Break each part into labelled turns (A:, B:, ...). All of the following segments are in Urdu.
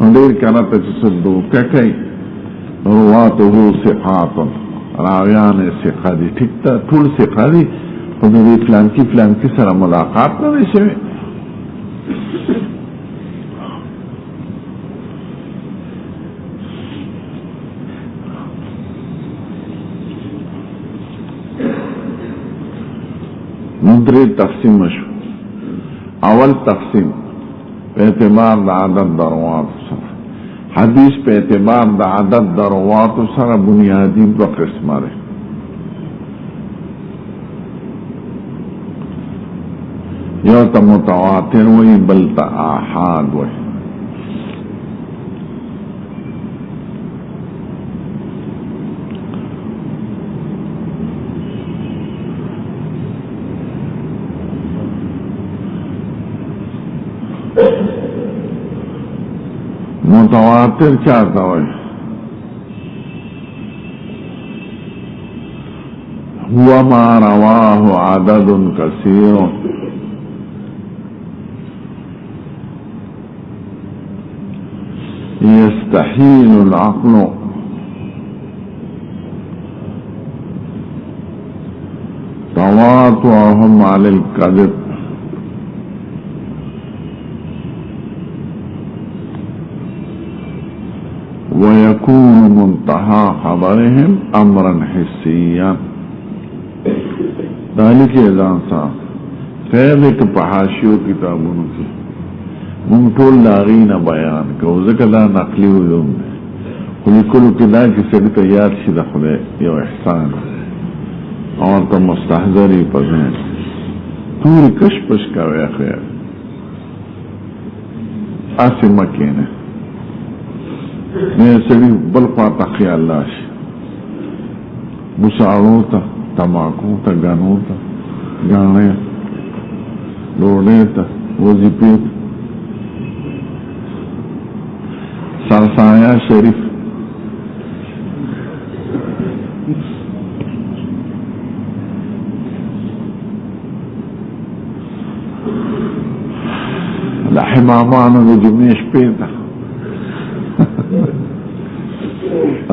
A: ډېر کنه ته چې دوکه کوي رواته ثقات راویان ثقه دي ټیک ته ټول ثقه دي خو د دې فلانکي سره ملاقات نه دی شوی نو درې تقسیم شو اول تقسیم په اعتبار د عدد دروات سره حدیث په اعتبار د عدد دروات سره بنیادی دو قسمه ده یو ته متواتر وی بل ته آحاد وی متواتر چاہتا ہوئے هو ما رواه عدد كثير يستحيل العقل تواطؤهم على الكذب ويكون منتهى خبرهم امرا حسيا ذلك اذان صاحب خیر ایک پحاشیو کتابونو کی مونږ ټول لاغین بیان کوو ځکه دا نقلی علوم دی خو لیکلو کې دا کیسه ته یاد شي د خدای یو احسان او ته مستحضري په ځین ټول کش پش کوي خیر اسې مکینه نه سړي بل خواته خیال راشي مساړو ته تماکو ته ګانو ته ګاڼې ډوډۍ ته وظیفې سرسایا شریف د حمامانو د جمعې شپې ته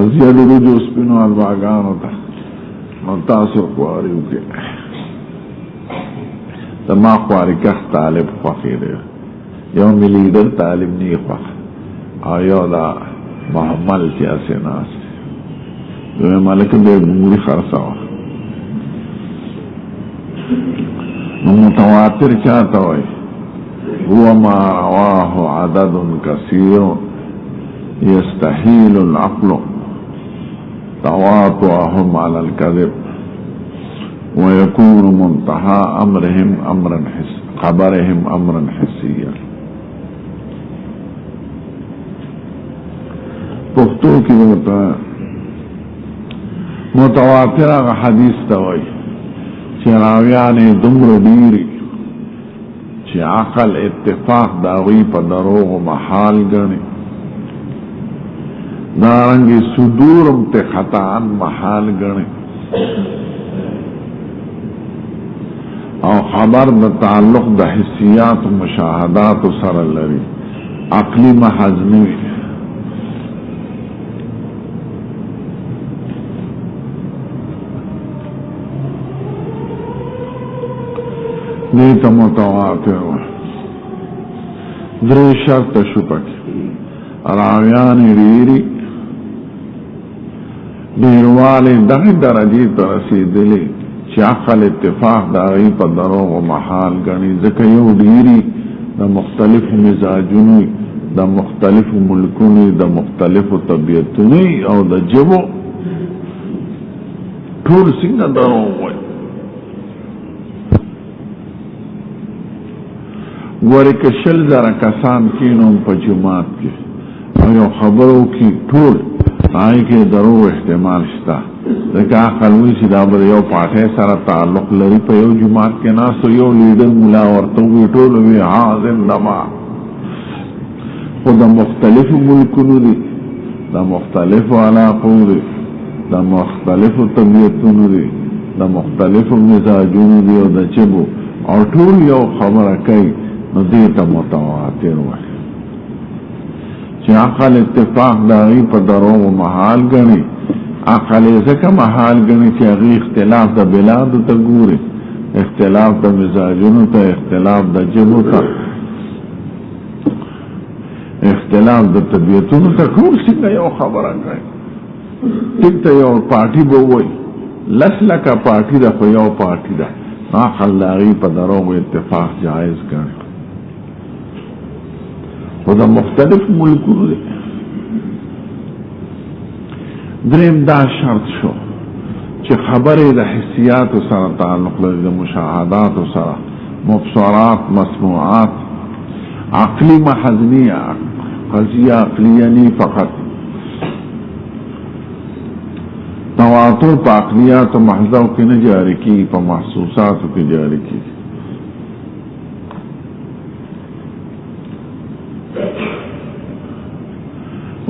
A: ازیاد رجو سپینو الباغانو ته نو تاسو خواري وکړئ زما خواري کخ طالب خوښې دی یو مې لیډر طالب نه خوښ او یو دا محمل چې هسې ناست دی دویم هلک بیا ګوري خرڅوه نو متواتر چاته وایي هو ما رواه عدد كثير يستحيل العقل تواطؤهم على الكذب ويكون منتهى امرهم امرا خبرهم امرا حسيا پختو کی متواتر حدیث توئی چه راویان دمر دیری چه عقل اتفاق داوی پا دروغ محال گنی دارنگی صدورم تے خطان محال گنے او خبر دا تعلق دا حسیات و مشاہدات و سر لری عقلی محض نوی نیتا متواتر و دری شرط شپک راویان ریری دیروالی دغی درجی ترسیدلی چی عقل اتفاق داغی پا دروغ و محال گنی ذکر یو دیری دا مختلف مزاجونی دا مختلف ملکونی دا مختلف طبیعتونی او دا جبو ټول څنګه دروغ وای ګورې که شل زره کسان کینوم په جماعت کې او یو خبرو کې ټول هغې کې دروغ احتمال شته ځکه عقل وایي چې دا به د یو پاټۍ سره تعلق لري په یو جماعت کې ناست یو لیډر ملا ورته ووایي ټول وایي ها زنده‌باد خو د مختلفو ملکونو دي د مختلفو علاقو دي د مختلفو طبیعتونو دي د مختلفو مزاجونو دي او د چبو او ټول یو خبره کوي نو دې ته متواتر وایي چې عقل اتفاق داغي په دروغ محال غني عقل ځکه محال غني چې هغه اختلاف د بلاد ته ګوري اختلاف د مزاجونو ته اختلاف د جبو ته اختلاف د طبيعتونو ته ټول څنګه یو خبره کوي ټیک ته یو پارټي بووي لسلکه پارټي د خو یو پارټي ده عقل داغي په دروغ اتفاق جائز کوي خو د مختلف ملکونو دی دریم دا شرط شو چې خبرې د حسیات سره تعلق لري د مشاهدات سره مبصرات مسموعات عقلی محضنیه قضیه عقلیه نی فقط تواتر په عقلیات محضو کې نه جاری کی په محسوساتو کې جاری کی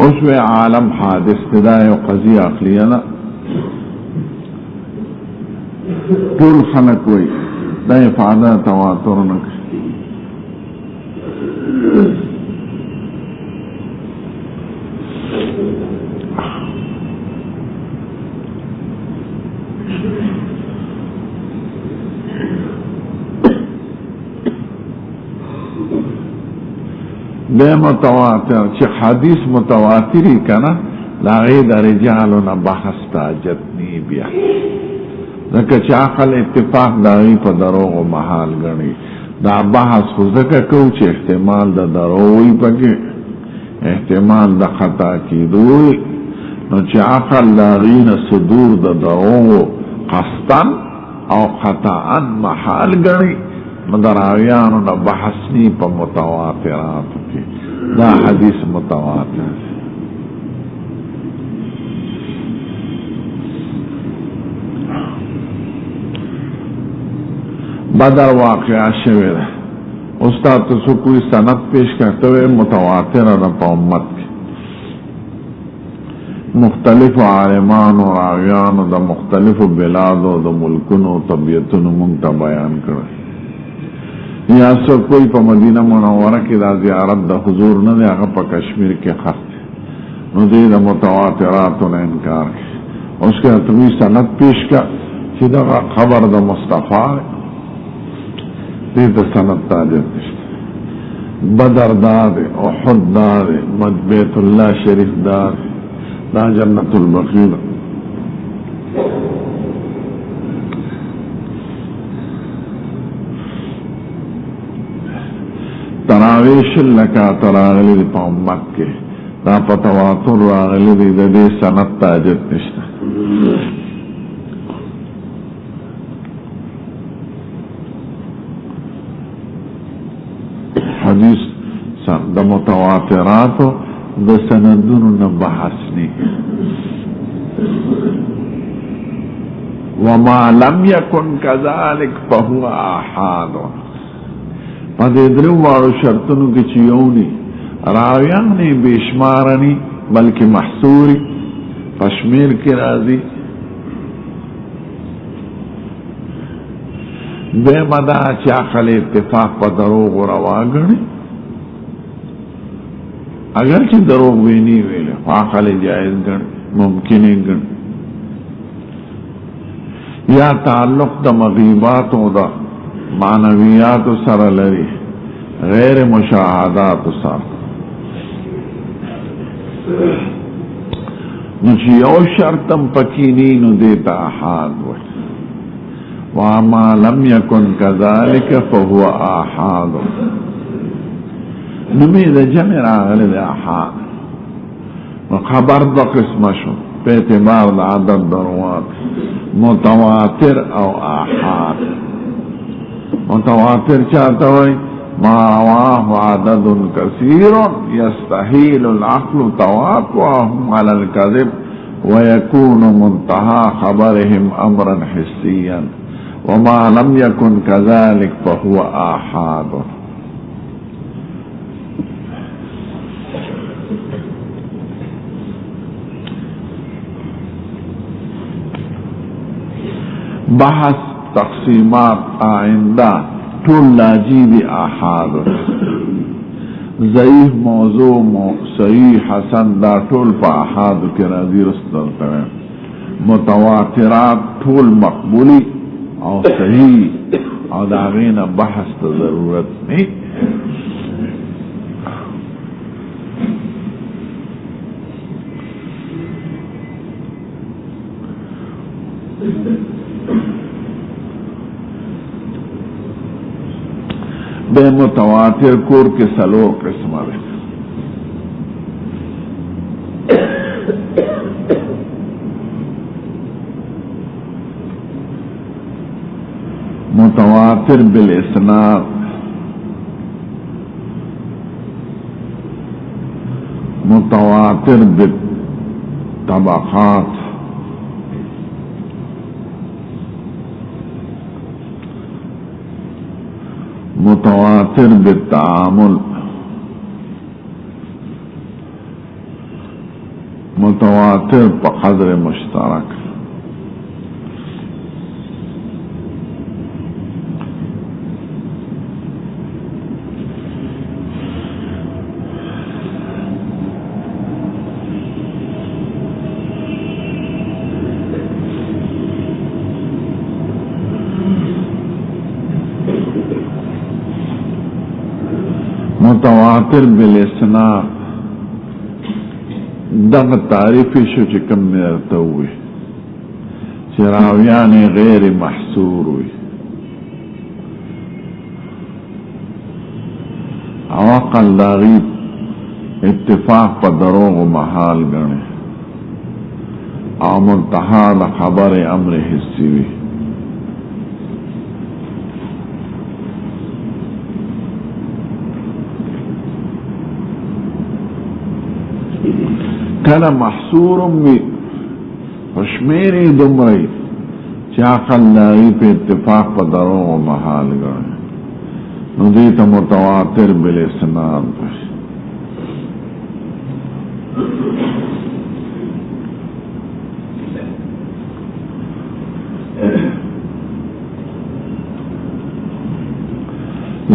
A: اوس وی عالم حادث تدای او قضیه عقلیه نه ټول خلق وی دا افاده تواتر نه ده متواتر چې حدیث متواتری کنه لاغی دا رجالونا بحث تاجت نی بیا ذکر چې عقل اتفاق داغی پا دروغ و محال گنی دا بحث خو ذکر کو چې احتمال دا دروغی پاکی احتمال دا خطا کی دوی نو چې عقل داغین صدور دا دروغ قصدن او خطاان محال گنی مدراویانو نا بحث نی پا متواترات کی دا حدیث متواتر بدر واقعہ شوی ده استاد تسو کوئی سند پیش کرتے ہوئے متواتر نا پا امت کی مختلف عالمان و راویان دا مختلف بلاد و دا ملکن و طبیعتن منتا بیان کرے یا سو کوئی پا مدینہ منورہ کی دا زیارت دا حضور نہ دے آگا پا کشمیر کے خط نو دے دا متواتراتو نے انکار کی اس کے اتوی سند پیش کا چی دا خبر دا مصطفیٰ دے دا سند تاجر نشتا بدر دادے احد دادے بیت اللہ شریف دادے دا جنت البقیع تراویش لکا تراغلی دی پا امت کے دا پا تواتر راغلی دی دی سنت تاجت نشتا حدیث دا متواتراتو دا سندونو نبحثنی وما لم يكن كذلك فهو آحاد پدې درو واړو شرطونو کې چې یونی راویان نه بشمارني بلکې محصوري پشمیر کې راځي به مدا چې عقل اتفاق په دروغ رواګني اگر چې دروغ ویني ویل عقل جائز ګڼ ممکن ګڼ یا تعلق د مغیبات او د معنویات سره لري غیر مشاهدات سره نو چې یو شرطم پکینی نو دیتا آحاد وي وما لم يكن كذلك فهو آحاد نمی دا جمع راغلی دا آحاد خبر دا قسم شو په اعتبار دا عدد دروات متواتر او آحاد متواتر چاہتا ہوئی ما رواه عدد كثير يستحيل العقل توافعهم على الكذب ويكون منتهى خبرهم امرا حسيا وما لم يكن كذلك فهو آحاد بحث تقسیمات آئندہ طول لاجی دی آحاد ضعیف موضوع صحیح حسن دا ټول په احادو کې راځي رسول الله متواترات ټول مقبولی او صحیح او دا غینه بحث ته ضرورت نه بے متواتر کور کے سلور قسم ہے متواتر بالاسناد متواتر بالطبقات متواتر بالتعامل متواتر بقدر مشترك متواتر بالاسناد دغه تعریف شو چې کوم نه ورته وي چې راویان غیر محصور وي او عقل داغي اتفاق په دروغ محال غني او منتها د خبر امر حسی وي کله محصور وي وشمیری دمری چې عقل داغي په اتفاق په دروغ محال غني نو دې ته متواتر بالاسناد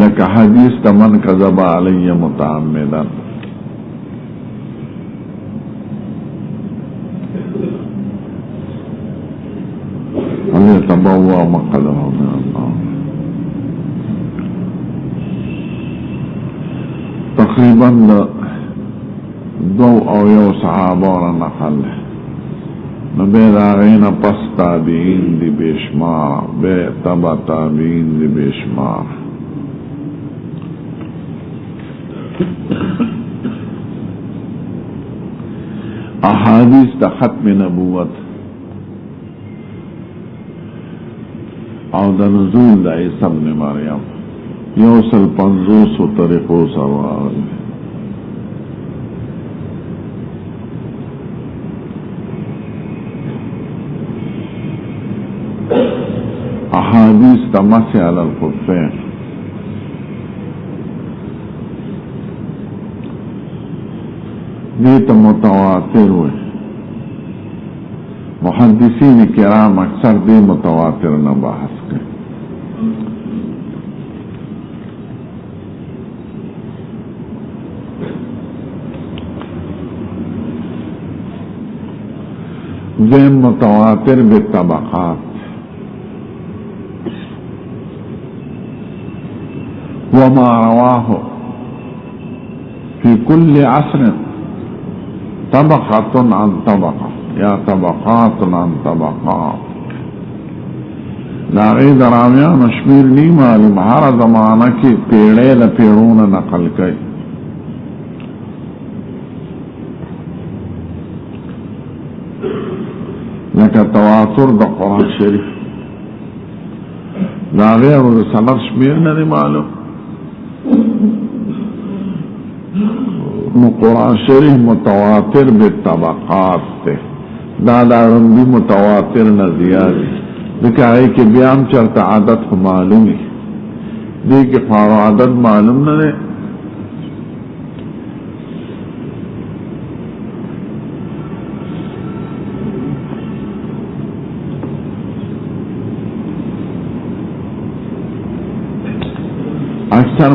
A: لکه حدیث تمن کذب علی متعمدا يتبوأ مقعده من النار تقریبا دو او یو صحابه نقل نو بے داغین پس تابعین دی بیشمار بے تبع تابعین دی بیشمار احادیث دا ختم نبوت او د نزول د عیسی ابن مریم یوصل 500 طریقو سره احادیث تمسی علی الخفین دیتا متواتر ہوئے محدثین کرام اکثر دی متواتر نہ بحث کریں ذہن متواتر بالطبقات وما رواه في كل عصر طبقة عن طبقة یا طبقات عن طبقات لاغی درامیان شمیر نی معلوم ہر زمانہ کی پیڑے لپیڑون نقل کئی لکه تواتر د قرآن شریف لاغی او د سند شمیر نی معلوم نو قرآن شریف متواتر بالطبقات تے دادا رنبی متواتر نہ زیادی دکھائے کہ بیام چلتا عادت کو معلوم ہے دی کہ فارو عادت معلوم نہ دے اکثر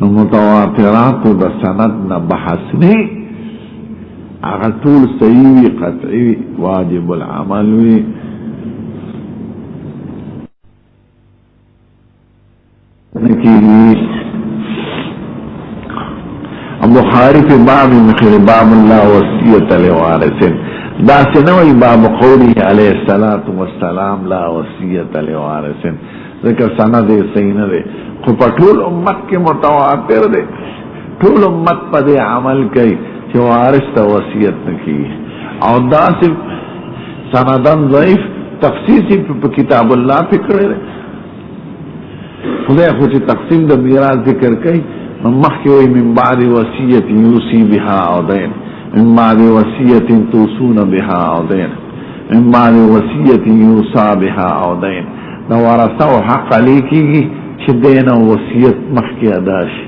A: نو متواترات د سند نه بحث نه هغه ټول صحیح وي قطعي واجب العمل وي بخاری في باب مخير باب لا وصية لوارث دا سنوي باب قوله عليه الصلاة والسلام لا وصية لوارث ذکر سند سینه ده خو په ټول امت کې متواتر ده ټول امت په دې عمل کوي چې وارث ته وصیت نکړي او دا سندن ضعیف تخصیصي په کتاب الله فکر ده خدای خو چې تقسیم د میراث ذکر کوي مخکې وي من بعد وصیت یوصي بها او دین من بعد وصیت توصون بها او دین من بعد وصیت یوصى بها او دین دا ورثه او حق علی کیږي چې دین او وصیت مخکې ادا شي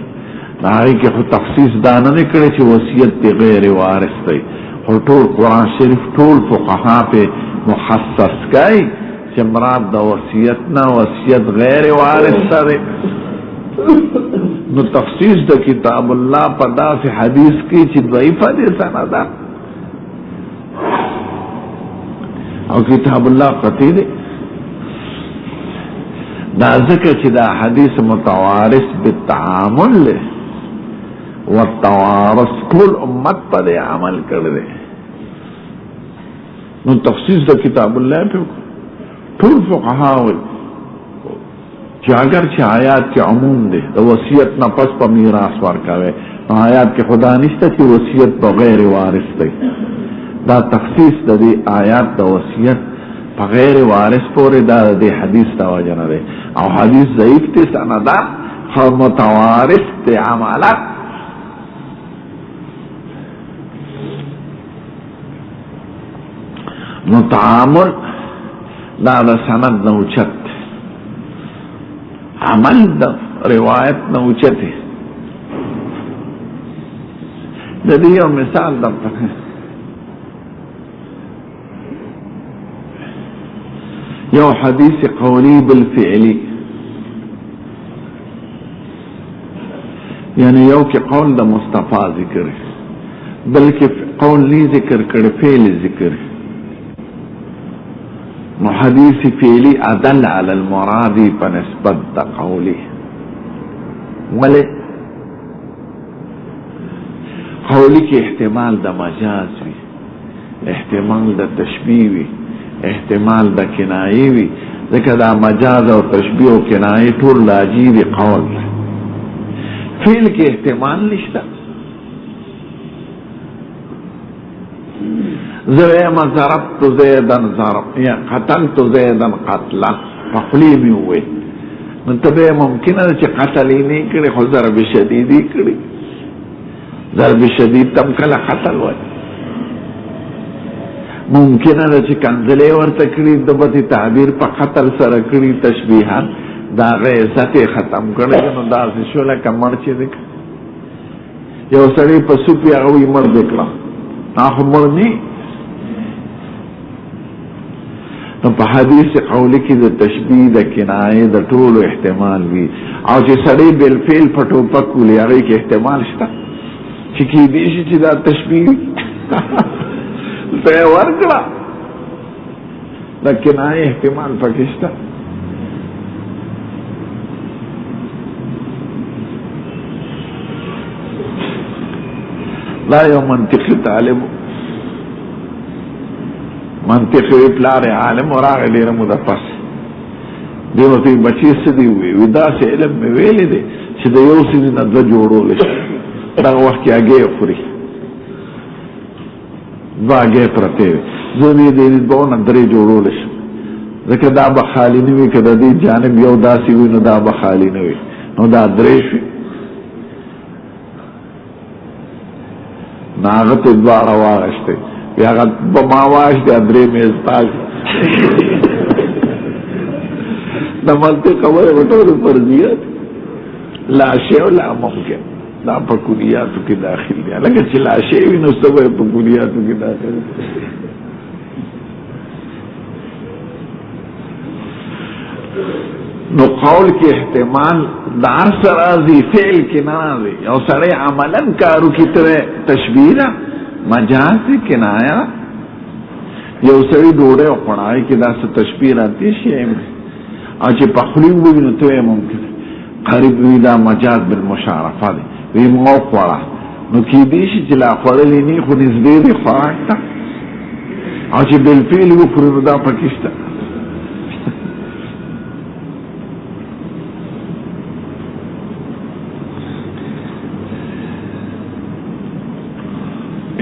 A: دا هغې کې خو تخصیص دا نه دی کړی چې وصیت دی غیر وارث دی خو ټول قرآن شریف ټول فقها پې مخصص کوي چې مراد د وصیت نه وصیت غیر وارث دی نو تخصیص د کتاب الله په داسې حدیث کې چې ضعیفه دی سنده او کتاب الله قطعی دی دا ذکر چې دا حدیث متوارث بالتعامل له والتوارث ټول امت په عمل کړی نو تخصیص د کتاب الله په ټول فقها وایي چې اگر چې آیات کې عموم دی د وصیت نه پس په میراث ورکوي نو آیات کې خدا نشته چې وصیت په غیر وارث دی دا تخصیص د دې آیات د وصیت په غیر وارث پورې دا د حدیث د وجه نه دی او حدیث ضعیف دی سندا خو متوارث دی عملات نو تعامل دا د سند نه اوچت عمل د روایت نه اوچت د دې یو مثال درته یو حدیث قولی بالفعلی یعنی یو کې قول د مصطفی ذکر بلکې قول لی ذکر کړي فعل ذکر نو حدیث فعلی ادل علی المراد په نسبت د قولی ولی قولی کې احتمال د مجاز وي احتمال د تشبیه وي احتمال د کنایه وي ځکه دا مجاز او تشبیه او کنایه ټول لاجی دي قول فعل کې احتمال نشته زویما ضربت زیدن ضرب یا قتلت زیدن قتلا فقلی می ہوئے منتبه ممکنه چې قتل یې نه کړي خو ضرب شدید یې کړي ضرب شدید تم کله قتل وای ممکنه ده چې کنځلې ورته کړي د بده تعبیر په قتل سره کړي تشبیها دا غیظت ختم کړي نو دا شو لکه مړ چې دې یو سړی په سپي هغه یې مړ وکړه هغه مړ نه نو په حدیث قولی کې د تشبیه د کنایه د ټولو احتمال وي او چې سړی بالفعل پټو پکولې هغه کې احتمال شته چې کې دې شي چې دا تشبیه ته ورکړه د کنایه احتمال پکې شته لا یو منطقي طالب منطقي پلار عالم وراغ ډیره موده پس دی ورته بچی څه دی وی دا څه علم مې ویلې دی چې د یو څه نه د جوړول شي دا وخت کې هغه خوري واګه پرته زمي دې دوه درې جوړول شي ځکه دا به خالی نه وي کده دې جانب یو داسي وي نو دا به خالی نه وي نو دا درې شي ناغت دواره واغشته بیا غت بماواش د درې میز تاج د ملته خبره وټول فرضیات لا شی ولا ممکن دا په کلیاتو کې داخل دي لکه چې لا شی وي نو سبب په کلیاتو کې داخل نو قول کې احتمال دار سرازی فعل کې نازی او سړی عملا کارو کې تر تشبیه مجاز کنایا یو سړی ډوډۍ او پړای کې دا څه تشبیه راځي شي او چې په خلی وګورئ نو ته ممکن قریب وي دا مجاز بالمشارفه دی وی مو خورا نو کې دې شي چې لا خورلې نه خو نسبې دی خوراک ته او چې بالفعل وکړو نو دا پکشته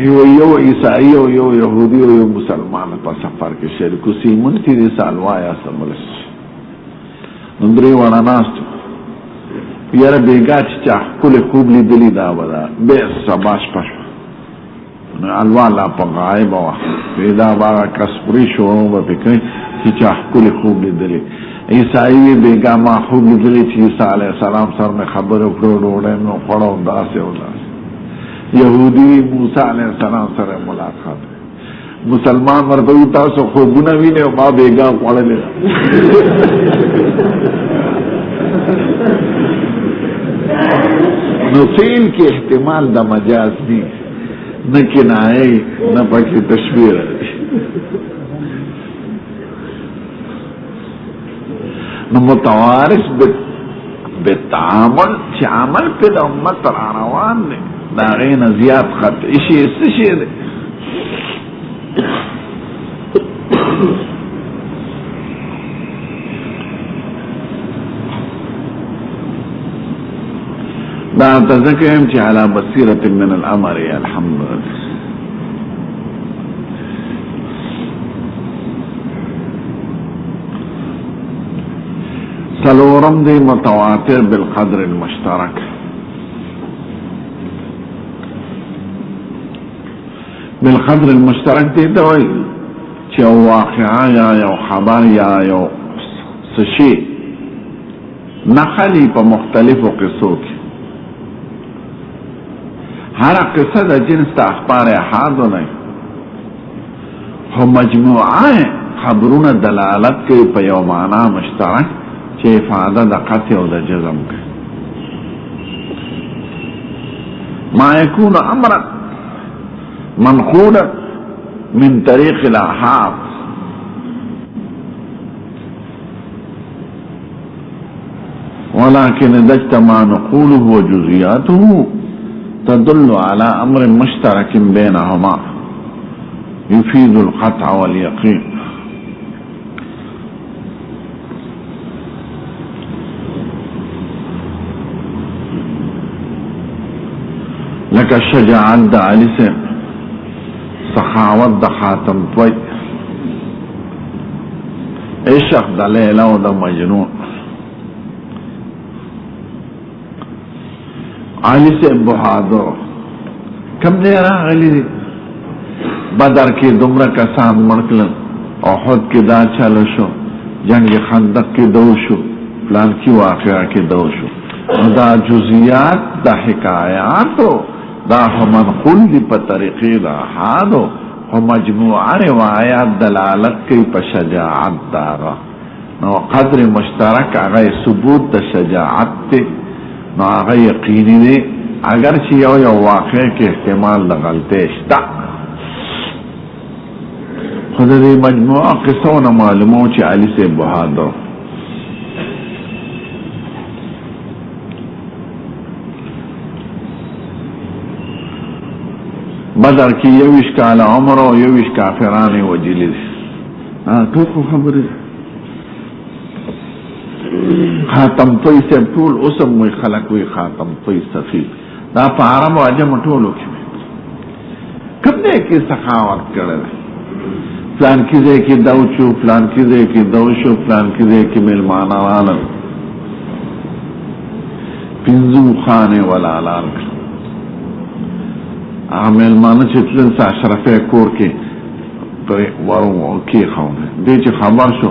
A: یو عیسائی او یو یهودی او یو مسلمان په سفر کې شریکو سیمون تیری سالوا یا سملس نو درې ونه ناست یاره بیګا چې کله خوب لیدلی دا ودا به سباش پښ نو الوالا په غایب وا پیدا باغ کسبری شو په پکې چې کله خوب لیدلی عیسائی بیګا ما خوب لیدلی چې عیسی علی السلام سره خبرو کړو وړه نو خړو داسې ولا یهودی موسی علیہ السلام سره ملاقات مسلمان ورته تاسو خوبونه وینئ ما بیګا وړلې نو فعل کې احتمال د مجاز دی نه کنایه نه پکې تشبیه نو متوارث بالتعامل چې عمل په د امت روان دی دا غین زیاد خط اشی استشی ده دا تذکرهم چه علا بصیرت من الامر الحمدللہ سلورم دی متواتر بالقدر المشترک بالقدر المشترک دی دوئی چه واقعا یا یو خبر یا یو سشی نقلی پا مختلفو قصو کی هر قصه دا جنس تا اخبار احادو نئی خو مجموعه خبرون دلالت کئی پا یو معنی مشترک چه افاده دا قطع و دا جزم کئی ما یکون امرا منقولا من طريق الآحاد ولكن إذا اجتمع نقوله وجزئياته تدل على أمر مشترك بينهما يفيد القطع واليقين لك الشجاعة دا علي سيم سخاوت د خاتم توي عشق د لیلا او د مجنون علی سے بہادر کم دی راغلی دی بدر کې دومره کسان مړکلن احد کې دا چالو شو جنگ خندق کې دو شو پلان کی واقعا کې دو شو دا جزئیات د حکایاتو دا منقول دی په طریقې دا حادو او مجموعه روایات دلالت کوي په شجاعت دارا نو قدر مشترک هغه ثبوت د شجاعت ته نو هغه یقیني دی اگر چې یو واقع کې احتمال د غلطۍ شته خو د دې مجموعه قصونه معلومه چې علي سے بهادر بدر کی یوش کال عمر او یوش کافران وجلی ټول خبره خاتم طی سے ټول اوسم وی خلق وی خاتم طی صفی دا په عرب او عجم ټولو کې کوم دې کې سخاوت کړل پلان کې دې کې داوچو پلان کې دې کې دوشو پلان کې دې کې ملمانه والن پنځو خانه ولالان عامل مانه چې تلن سا اشرفه کور کې پر ورو کې خونه دې چې خبر شو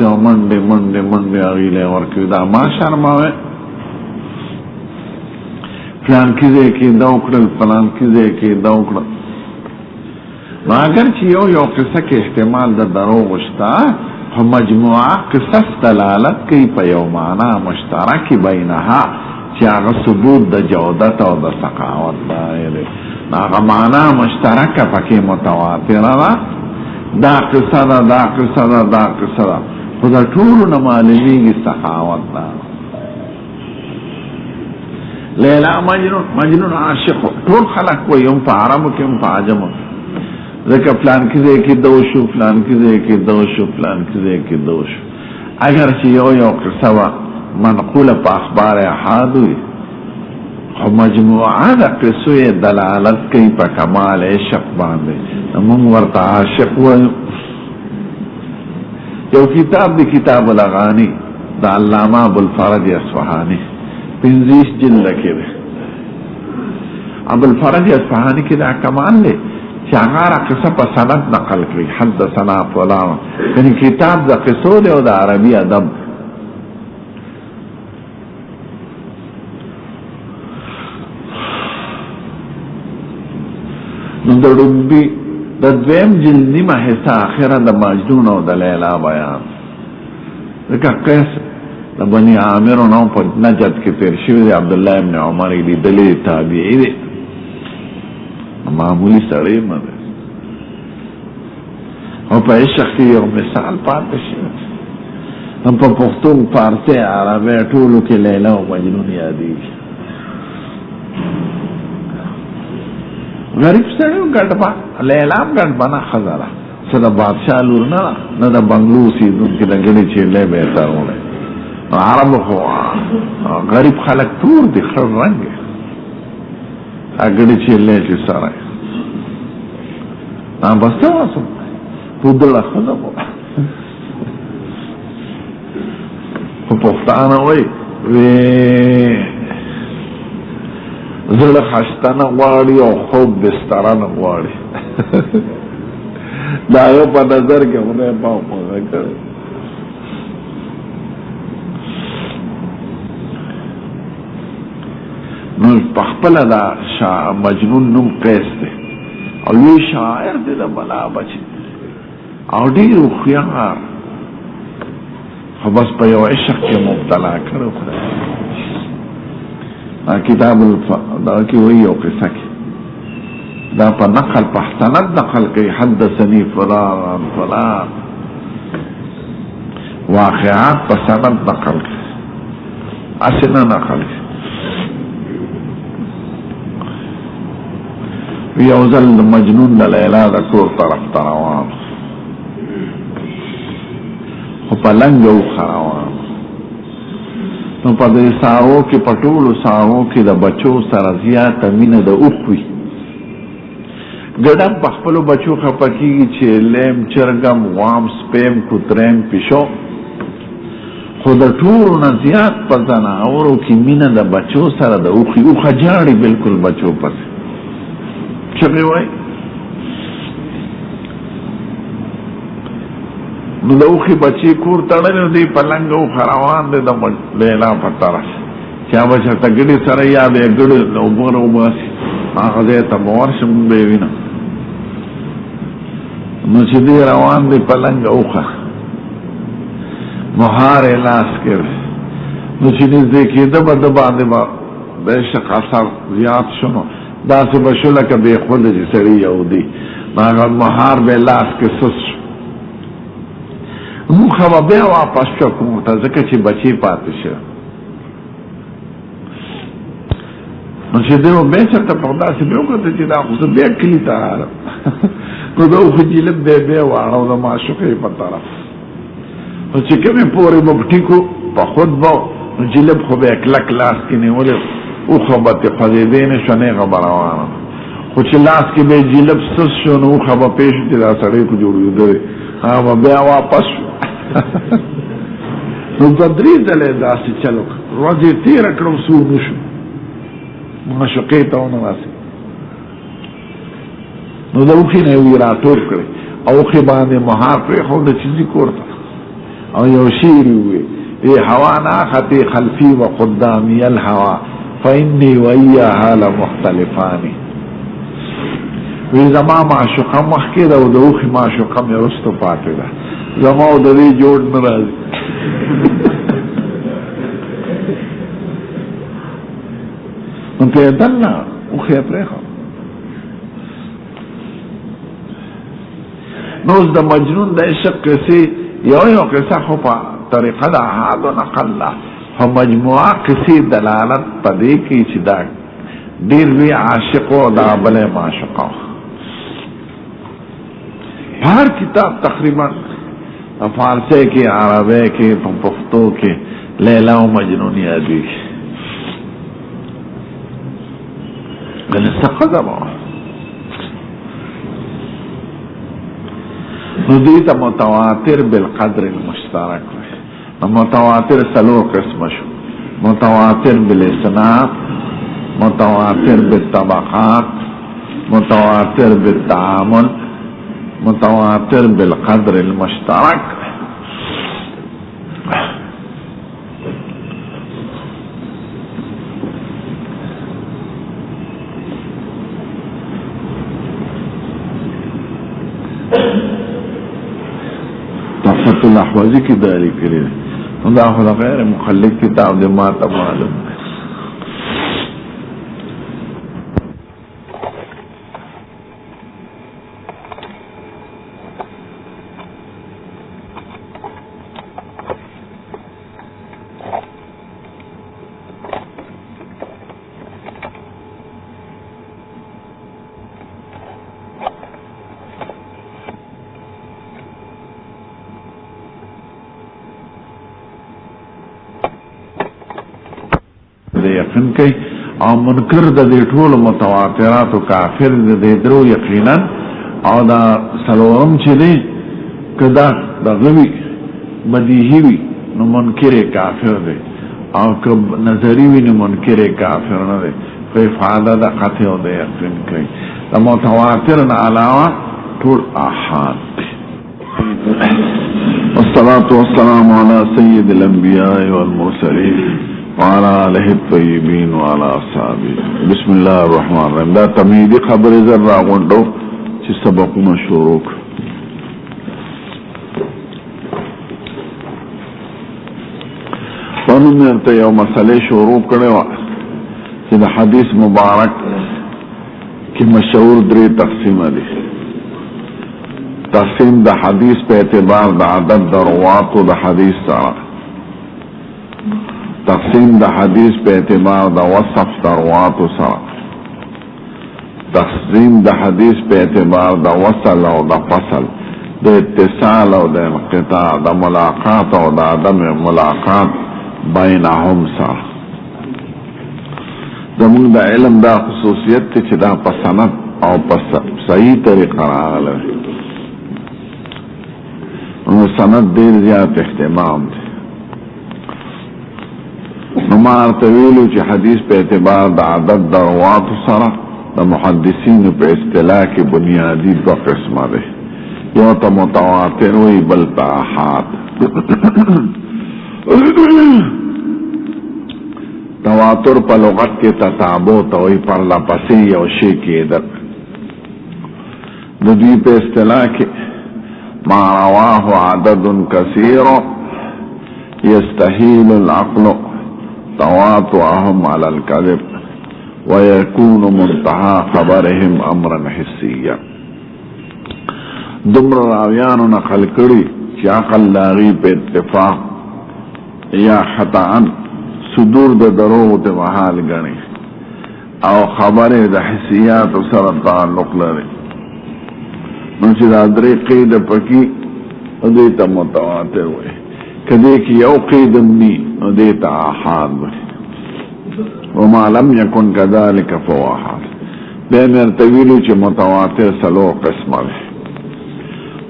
A: ته منډه اغیله ورکړه دا ما شرماوه پلان کې دا وکړل پلان کې دا وکړل اگر چې یو قصه کې احتمال د دروغ شته خو مجموعه قصص دلالت کوي په یو معنا مشترک بینها چې هغه ثبوت د جودت او د سخاوت دی. هغه معنا مشترکه پکې متواتره ده، دا قصه ده دا قصه ده دا قصه ده، خو د ټولو نه معلومیږي سخاوت ده. لیلا مجنون عاشق ټول خلق وایي، هم په عربو کې هم په عجمو، ځکه پلان کې ځای کې دو شو، پلان کې ځای کې دو شو، پلان کې ځای کې دو شو. اگر چې یو قصه وه منقوله په اخبار احاد وي، خو مجموعه د قصو یې دلالت کوي په کمال عشق باندې، موږ ورته عاشق وایو. یو کتاب دی کتاب الاغانی د علامه ابوالفرج اصفهاني 50 جلد کې دی. ابوالفرج اصفهاني کې دا کمال دی چې هغه قصه په سند نقل کړي، حدثنا فلان، یعنی کتاب د قصو دی او د عربي ادب. نو د ډومبي د دویم جلد نیمه حصه اخره د مجنون او د لیلا بیان، ځکه قیس د بني عامر نو په نجد کې تیر شوی دی. عبدالله ابن عمر لیدلی تابعی دی، معمولی سړی نه دی، او په عشق کې یو مثال پاتې شوی. هم په پښتو فارسي عربي ټولو کې لیلا او مجنون یادېږي. غریب سړی ګډبا، لیلا هم ګډبا نه ښځه ده، څه د بادشاه لور نه ده، نه د بنګلو اوسېدونکې د ګڼې چیلۍ بهترونه. عربو خو غریب خلک تور دي، خړ رنګ یې، ګڼې چیلۍ چې سره بس څه واسم پودړه ښځه به خو پښتانه وایي زړه خسته نه غواړي او خوب بستره نه غواړي. دا یو په نظر کې خدای پاک موږ کړی. نو په خپله دا مجنون نوم قیس دی او لوی شاعر دی د بلا بچي او ډېر هوښیار، خو بس په یو عشق کې مبتلا کړی خدای. کتاب دا کی وی او قصه کی دا په نقل په سند نقل کوي، حدثني فلان فلان، واقعات په سند نقل کوي، اسنه نقل کوي. یو ځل مجنون د لیلا د کور طرف ته روان، خو په لنګ او روان. نو په دې ساو کې په ټولو ساو کې د بچو سره زیاته مینه د اوښ وي. ګډم په خپلو بچو خفه کېږي چې لیم چرګم غوام سپیم کوتریم پیشو، خو د ټولو نه زیات په ځناورو کې مینه د بچو سره د اوښي. اوښه جاړي بلکل بچو پسې چغې وایي. نو د اوښي بچي کور تړلی دی، په لنګ اوښه روان دی د لیلا په طرف، چا به چېرته ګډې سره یا به یې ګډې د اوبه راوباسي، هغه ځای ته به ورشم به یې وینم. نو چې دی روان دی په لنګ اوښه، مهار یې لاس کې دی. نو چې نږدې کېده به ده باندې به د عشق اثر زیات شو، نو داسې به شو لکه بېخوده چې سړي یهودي. نو هغه مهار به یې لاس کې سس شو. موخه به بیا واپس شو کور ته، ځکه چې بچی پاتې شه. نو چې دی به بیا چېرته په داسې مې وکتل چې دا خو زه بیا کلي ته رالم. نو د اوښه جیلب دی بیا واړو د معشوقې په طرف. نو چې کومې پورې به ټیکو په خود به نو جیلب خو به یې کلک لاس کې نیولې، اوښه به ترې خوځېدی نه شوه، نیغه به روانه. خو چې لاس کې به یې جیلب سس شو، نو اوښه به پېښ شو چې دا سړی خو جوړېده دی، هغه به بیا واپس شو. نو په 3 ځله داسې چلو ورځ یې تېره کړه، څو نه شو، معشوقې ته ونناسېد. نو د اوښې نه یې راټول کړې او اوښې باندې مهار پرېښوده چې ځي کور ته، او یو شعر یې وویل: ای هوا ناختې خلفي و قدامي الهوا فإني وإياها لمختلفان. وی زما معشوقه مخکې ده او د اوښې معشوقه مې وروسته پاتې ده، زما د دې جوړ نه راځي. نو ته دلنا او خې پرېخو. نو د مجنون د عشق کیسې یو قصه خو په طریقه د احاد و نقل لا خو مجموعه کیسې دلالت په دې کې چې دا ډېر وی عاشق او دا بلې معشوقه. هر کتاب تقریبا فارسی کې، عربی کې، پښتو کې لیلا او مجنون یادوي. غل څه نو دې ته متواتر بالقدر المشترک وي. متواتر څلور قسمه شو: متواتر بالاسناد، متواتر بالطبقات، متواتر بالتعامل، متواتر بالقدر المشترك. تحفة الاحوازی کی داری کری دا خدا غیر مخلق کتاب دے ماتا معلوم. یقین کوي او منکر د دې ټول متواترات او کافر د دې درو یقینا او دا سلام چې دی کدا د غوي بدیهی وي نو منکر کافر دی او که نظری وي نو منکر کافر نه دی. په افاده د قطع او د یقین کوي د متواتر نه علاوه ټول احاد. والصلاة والسلام على سيد الانبياء والمرسلين وعلى آله الطيبين وعلى أصحابه. بسم الله الرحمن الرحيم. دا تمهیدی خبر زر راغونډو چې سبقونه شروع ونو مرته یو مسئله شروع کړو چې د حدیث مبارک کې مشهور درې تقسیم دي. تقسیم د حدیث په اعتبار د عدد د رواتو د حدیث سره، تقسیم د حدیث په اعتبار د وصف د رواتو سره، تقسیم د حدیث په اعتبار د وصل او د فصل، د اتصال او د انقطاع، د ملاقات او د عدم ملاقات بینهم سره. زمونږ د علم دا خصوصیت دی چې دا په سند او په صحیح طریقه راغلی نو سند ډېر زیات اهتمام دی. نو ما ورته ویلو چې حدیث په اعتبار د عدد د رواتو سره د محدثینو په اصطلاح کې بنیادی دوه قسمه دی. یو ته متواتر وی، بل ته احاد. تواتر په لغت کې تتابع ته وی، پرله پسې یو شی کېدل. د دوی په اصطلاح کې ما رواه عدد کثیر یستحیل العقل تواطؤهم على الكذب ويكون منتهى خبرهم امرا حسيا. دمر راویانو نقل کړي چې عقل لاغي په اتفاق یا خطأن صدور د دروغ د محال غني او خبره د حسيات سره تعلق لري. نو چې دا درې قید پکې دې ته متواتر وي. کدی کی یو قیدم نی نو دیتا آحاد بری وما لم یکن کذالک فهو آحاد. بے مرتویلو چی متواتر سلو قسم ہے.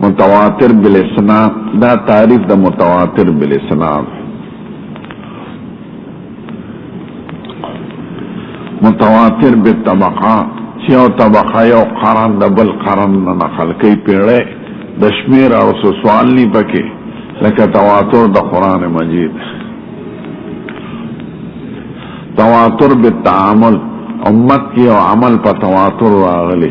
A: متواتر بالاسناد دا تعریف دا متواتر بالاسناد. متواتر بالطبقات چی یو طبقه یو قرن دا بل قرن نقل کئی پیڑے دشمیر اور سوال نی پکے لکه تواتر د قرآن مجید. تواتر بالتعامل امت کی او عمل په تواتر راغلی.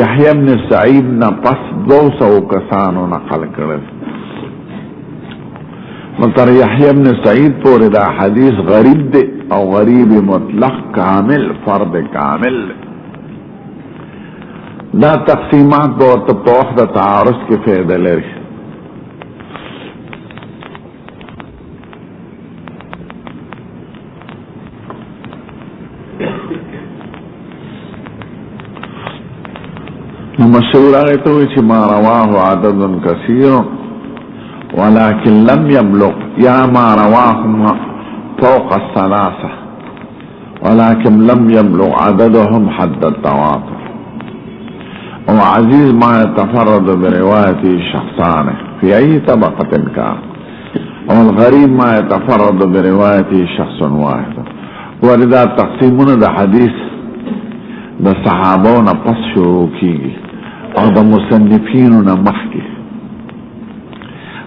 A: یحیی ابن سعید نه پس 200 کسانو نقل کړل. مطلب یحیی ابن سعید پورې دا حدیث غریب دی او غریب مطلق کامل فرد کامل. دا تقسیمات ورته په وخت د تعارض کې فائدہ لري. مشهور هغه ته وایي چې ما رواه عدد کثیر ولكن لم يبلغ یا ما رواه فوق الثلاثه ولكن لم يبلغ عددهم حد التواتر. وعزيز ما يتفرد بروايته شخصان في أي طبقة كان، والغريب ما يتفرد بروايته شخص واحد. ولذا تقسيمون ده حديث ده صحابون پس شروع کیږي او ده مصنفینون مخکي.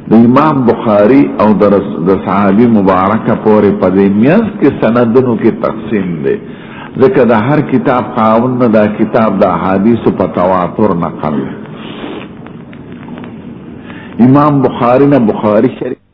A: ده امام بخاری او ده صحابی مبارکه پورې په دې میاس کې سندونو کې تقسیم دی، ځکه د هر کتاب قاون نه دا کتاب د احادیثو په تواتر نقل. امام بخاری نه بخاری شریف